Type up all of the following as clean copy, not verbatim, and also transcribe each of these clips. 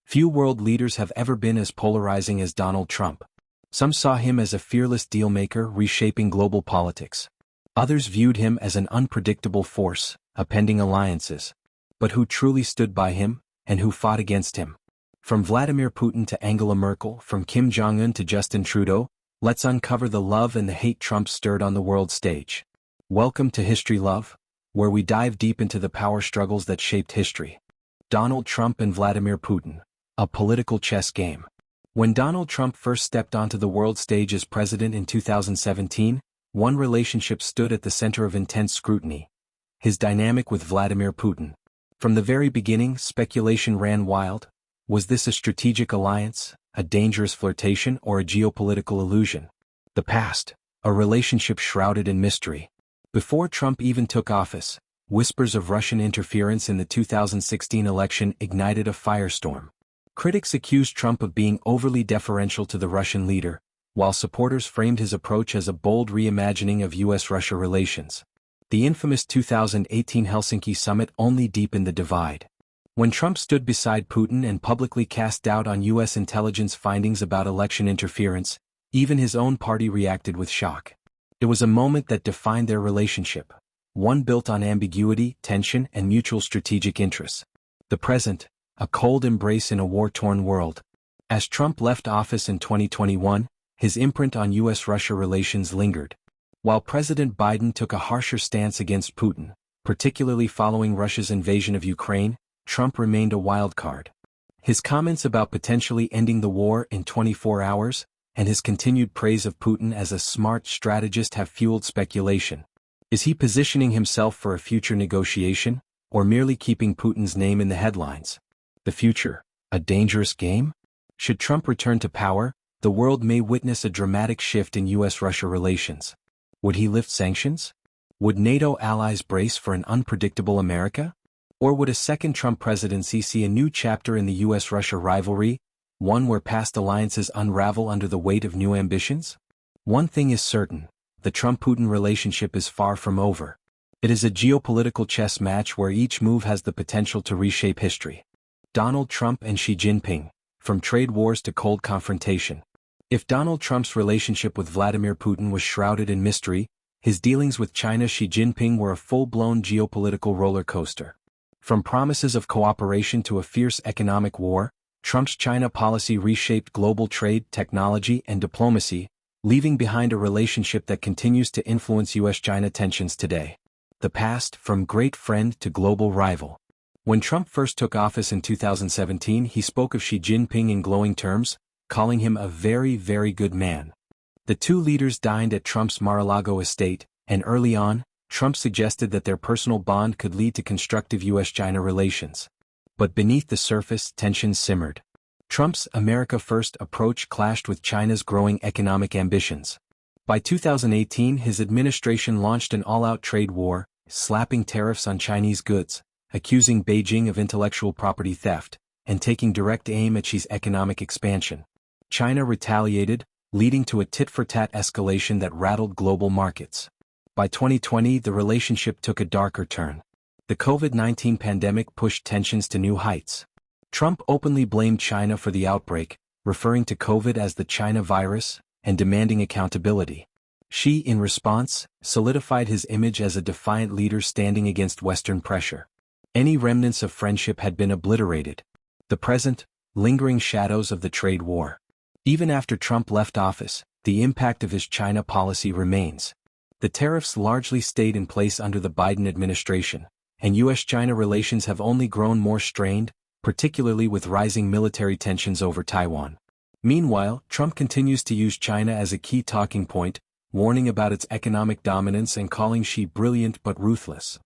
Few world leaders have ever been as polarizing as Donald Trump. Some saw him as a fearless dealmaker reshaping global politics. Others viewed him as an unpredictable force, upending alliances. But who truly stood by him, and who fought against him? From Vladimir Putin to Angela Merkel, from Kim Jong-un to Justin Trudeau, let's uncover the love and the hate Trump stirred on the world stage. Welcome to History Love, where we dive deep into the power struggles that shaped history. Donald Trump and Vladimir Putin, a political chess game. When Donald Trump first stepped onto the world stage as president in 2017, one relationship stood at the center of intense scrutiny: his dynamic with Vladimir Putin. From the very beginning, speculation ran wild. Was this a strategic alliance, a dangerous flirtation, or a geopolitical illusion? The past, a relationship shrouded in mystery. Before Trump even took office, whispers of Russian interference in the 2016 election ignited a firestorm. Critics accused Trump of being overly deferential to the Russian leader, while supporters framed his approach as a bold reimagining of U.S.-Russia relations. The infamous 2018 Helsinki summit only deepened the divide. When Trump stood beside Putin and publicly cast doubt on U.S. intelligence findings about election interference, even his own party reacted with shock. It was a moment that defined their relationship, one built on ambiguity, tension, and mutual strategic interests. The present, a cold embrace in a war-torn world. As Trump left office in 2021, his imprint on U.S.-Russia relations lingered. While President Biden took a harsher stance against Putin, particularly following Russia's invasion of Ukraine, Trump remained a wild card. His comments about potentially ending the war in 24 hours, and his continued praise of Putin as a smart strategist have fueled speculation. Is he positioning himself for a future negotiation, or merely keeping Putin's name in the headlines? The future, a dangerous game? Should Trump return to power, the world may witness a dramatic shift in U.S.-Russia relations. Would he lift sanctions? Would NATO allies brace for an unpredictable America? Or would a second Trump presidency see a new chapter in the U.S.-Russia rivalry, one where past alliances unravel under the weight of new ambitions? One thing is certain: the Trump-Putin relationship is far from over. It is a geopolitical chess match where each move has the potential to reshape history. Donald Trump and Xi Jinping, from trade wars to cold confrontation. If Donald Trump's relationship with Vladimir Putin was shrouded in mystery, his dealings with China's Xi Jinping were a full-blown geopolitical roller coaster. From promises of cooperation to a fierce economic war, Trump's China policy reshaped global trade, technology, and diplomacy, leaving behind a relationship that continues to influence U.S.-China tensions today. The past, from great friend to global rival. When Trump first took office in 2017, he spoke of Xi Jinping in glowing terms, calling him a very, very good man. The two leaders dined at Trump's Mar-a-Lago estate, and early on, Trump suggested that their personal bond could lead to constructive U.S.-China relations. But beneath the surface, tensions simmered. Trump's America First approach clashed with China's growing economic ambitions. By 2018, his administration launched an all-out trade war, slapping tariffs on Chinese goods, accusing Beijing of intellectual property theft, and taking direct aim at Xi's economic expansion. China retaliated, leading to a tit-for-tat escalation that rattled global markets. By 2020, the relationship took a darker turn. The COVID-19 pandemic pushed tensions to new heights. Trump openly blamed China for the outbreak, referring to COVID as the China virus, and demanding accountability. Xi, in response, solidified his image as a defiant leader standing against Western pressure. Any remnants of friendship had been obliterated. The present, lingering shadows of the trade war. Even after Trump left office, the impact of his China policy remains. The tariffs largely stayed in place under the Biden administration, and U.S.-China relations have only grown more strained, particularly with rising military tensions over Taiwan. Meanwhile, Trump continues to use China as a key talking point, warning about its economic dominance and calling Xi brilliant but ruthless.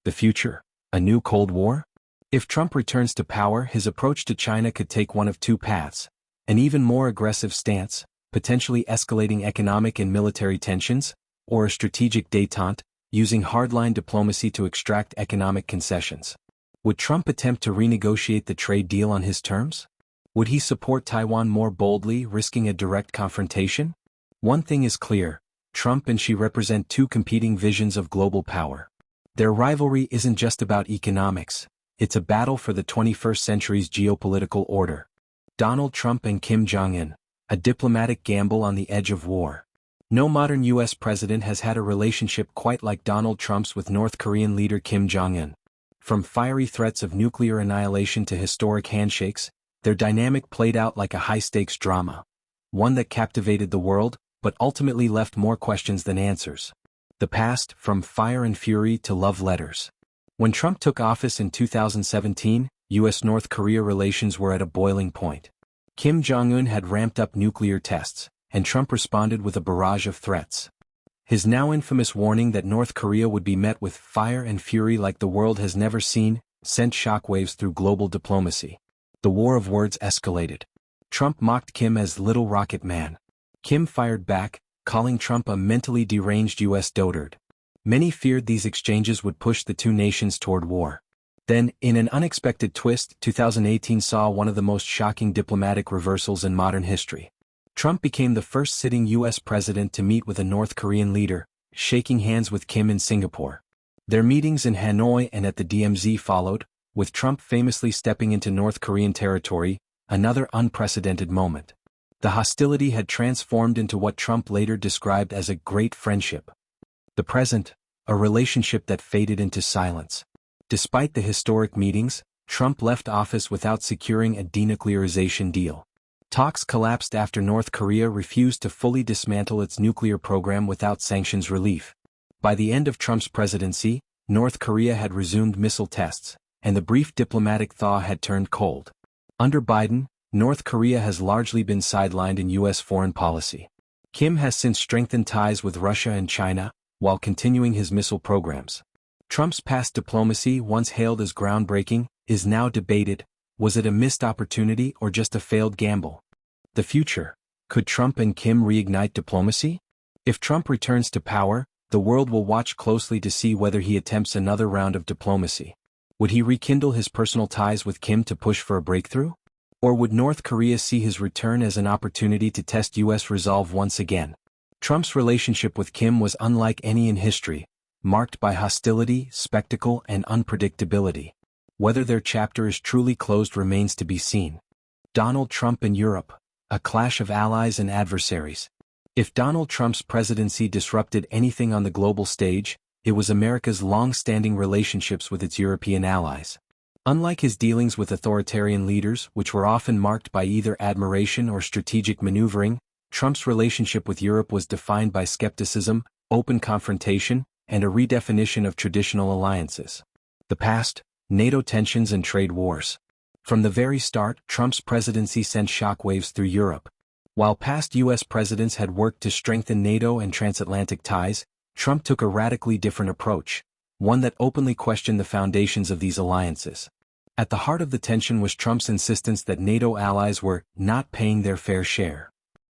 The future? A new Cold War? If Trump returns to power, his approach to China could take one of two paths: an even more aggressive stance, potentially escalating economic and military tensions, or a strategic détente, using hardline diplomacy to extract economic concessions. Would Trump attempt to renegotiate the trade deal on his terms? Would he support Taiwan more boldly, risking a direct confrontation? One thing is clear: Trump and Xi represent two competing visions of global power. Their rivalry isn't just about economics, It's a battle for the 21st century's geopolitical order. Donald Trump and Kim Jong-un, a diplomatic gamble on the edge of war. No modern U.S. president has had a relationship quite like Donald Trump's with North Korean leader Kim Jong-un. From fiery threats of nuclear annihilation to historic handshakes, their dynamic played out like a high-stakes drama. One that captivated the world, but ultimately left more questions than answers. The past, from fire and fury to love letters. When Trump took office in 2017, U.S.-North Korea relations were at a boiling point. Kim Jong-un had ramped up nuclear tests, and Trump responded with a barrage of threats. His now infamous warning that North Korea would be met with fire and fury like the world has never seen sent shockwaves through global diplomacy. The war of words escalated. Trump mocked Kim as Little Rocket Man. Kim fired back, calling Trump a mentally deranged U.S. dotard. Many feared these exchanges would push the two nations toward war. Then, in an unexpected twist, 2018 saw one of the most shocking diplomatic reversals in modern history. Trump became the first sitting U.S. president to meet with a North Korean leader, shaking hands with Kim in Singapore. Their meetings in Hanoi and at the DMZ followed, with Trump famously stepping into North Korean territory, another unprecedented moment. The hostility had transformed into what Trump later described as a great friendship. The present, a relationship that faded into silence. Despite the historic meetings, Trump left office without securing a denuclearization deal. Talks collapsed after North Korea refused to fully dismantle its nuclear program without sanctions relief. By the end of Trump's presidency, North Korea had resumed missile tests, and the brief diplomatic thaw had turned cold. Under Biden, North Korea has largely been sidelined in U.S. foreign policy. Kim has since strengthened ties with Russia and China, while continuing his missile programs. Trump's past diplomacy, once hailed as groundbreaking, is now debated. Was it a missed opportunity or just a failed gamble? The future. Could Trump and Kim reignite diplomacy? If Trump returns to power, the world will watch closely to see whether he attempts another round of diplomacy. Would he rekindle his personal ties with Kim to push for a breakthrough? Or would North Korea see his return as an opportunity to test U.S. resolve once again? Trump's relationship with Kim was unlike any in history, marked by hostility, spectacle, and unpredictability. Whether their chapter is truly closed remains to be seen. Donald Trump and Europe, a clash of allies and adversaries. If Donald Trump's presidency disrupted anything on the global stage, it was America's long-standing relationships with its European allies. Unlike his dealings with authoritarian leaders, which were often marked by either admiration or strategic maneuvering, Trump's relationship with Europe was defined by skepticism, open confrontation, and a redefinition of traditional alliances. The past, NATO tensions and trade wars. From the very start, Trump's presidency sent shockwaves through Europe. While past U.S. presidents had worked to strengthen NATO and transatlantic ties, Trump took a radically different approach, one that openly questioned the foundations of these alliances. At the heart of the tension was Trump's insistence that NATO allies were not paying their fair share.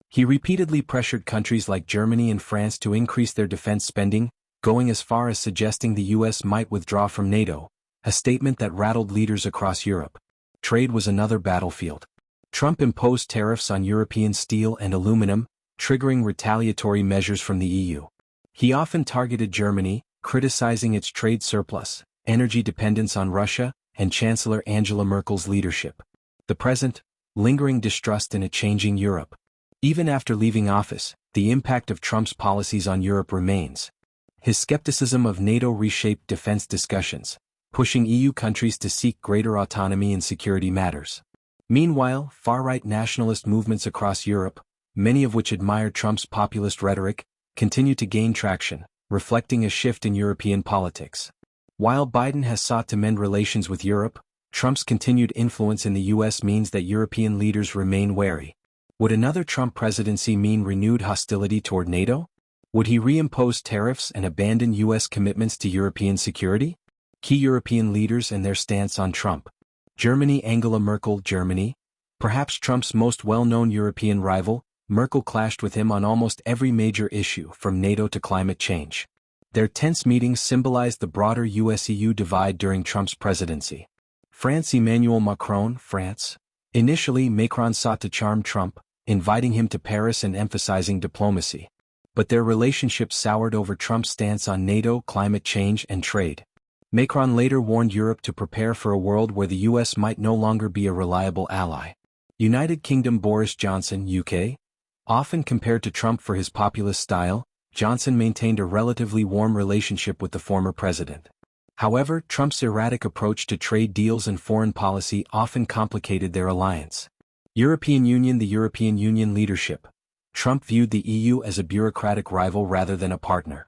He repeatedly pressured countries like Germany and France to increase their defense spending, going as far as suggesting the U.S. might withdraw from NATO, a statement that rattled leaders across Europe. Trade was another battlefield. Trump imposed tariffs on European steel and aluminum, triggering retaliatory measures from the EU. He often targeted Germany, criticizing its trade surplus, energy dependence on Russia, and Chancellor Angela Merkel's leadership. The present, lingering distrust in a changing Europe. Even after leaving office, the impact of Trump's policies on Europe remains. His skepticism of NATO reshaped defense discussions, pushing EU countries to seek greater autonomy in security matters. Meanwhile, far-right nationalist movements across Europe, many of which admire Trump's populist rhetoric, continue to gain traction, reflecting a shift in European politics. While Biden has sought to mend relations with Europe, Trump's continued influence in the U.S. means that European leaders remain wary. Would another Trump presidency mean renewed hostility toward NATO? Would he reimpose tariffs and abandon U.S. commitments to European security? Key European leaders and their stance on Trump. Germany. Angela Merkel. Germany, perhaps Trump's most well-known European rival, Merkel clashed with him on almost every major issue from NATO to climate change. Their tense meetings symbolized the broader US-EU divide during Trump's presidency. France. Emmanuel Macron. France. Initially, Macron sought to charm Trump, inviting him to Paris and emphasizing diplomacy. But their relationship soured over Trump's stance on NATO, climate change, and trade. Macron later warned Europe to prepare for a world where the US might no longer be a reliable ally. United Kingdom Boris Johnson, UK? Often compared to Trump for his populist style, Johnson maintained a relatively warm relationship with the former president. However, Trump's erratic approach to trade deals and foreign policy often complicated their alliance. European Union. The European Union leadership. Trump viewed the EU as a bureaucratic rival rather than a partner.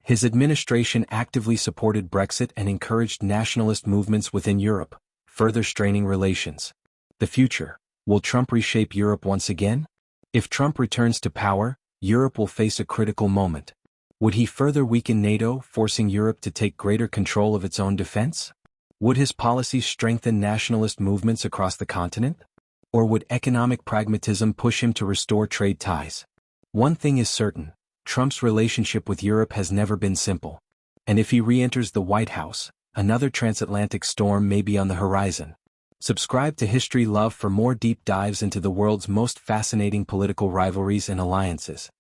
His administration actively supported Brexit and encouraged nationalist movements within Europe, further straining relations. The future. Will Trump reshape Europe once again? If Trump returns to power, Europe will face a critical moment. Would he further weaken NATO, forcing Europe to take greater control of its own defense? Would his policies strengthen nationalist movements across the continent? Or would economic pragmatism push him to restore trade ties? One thing is certain, Trump's relationship with Europe has never been simple. And if he re-enters the White House, another transatlantic storm may be on the horizon. Subscribe to History Love for more deep dives into the world's most fascinating political rivalries and alliances.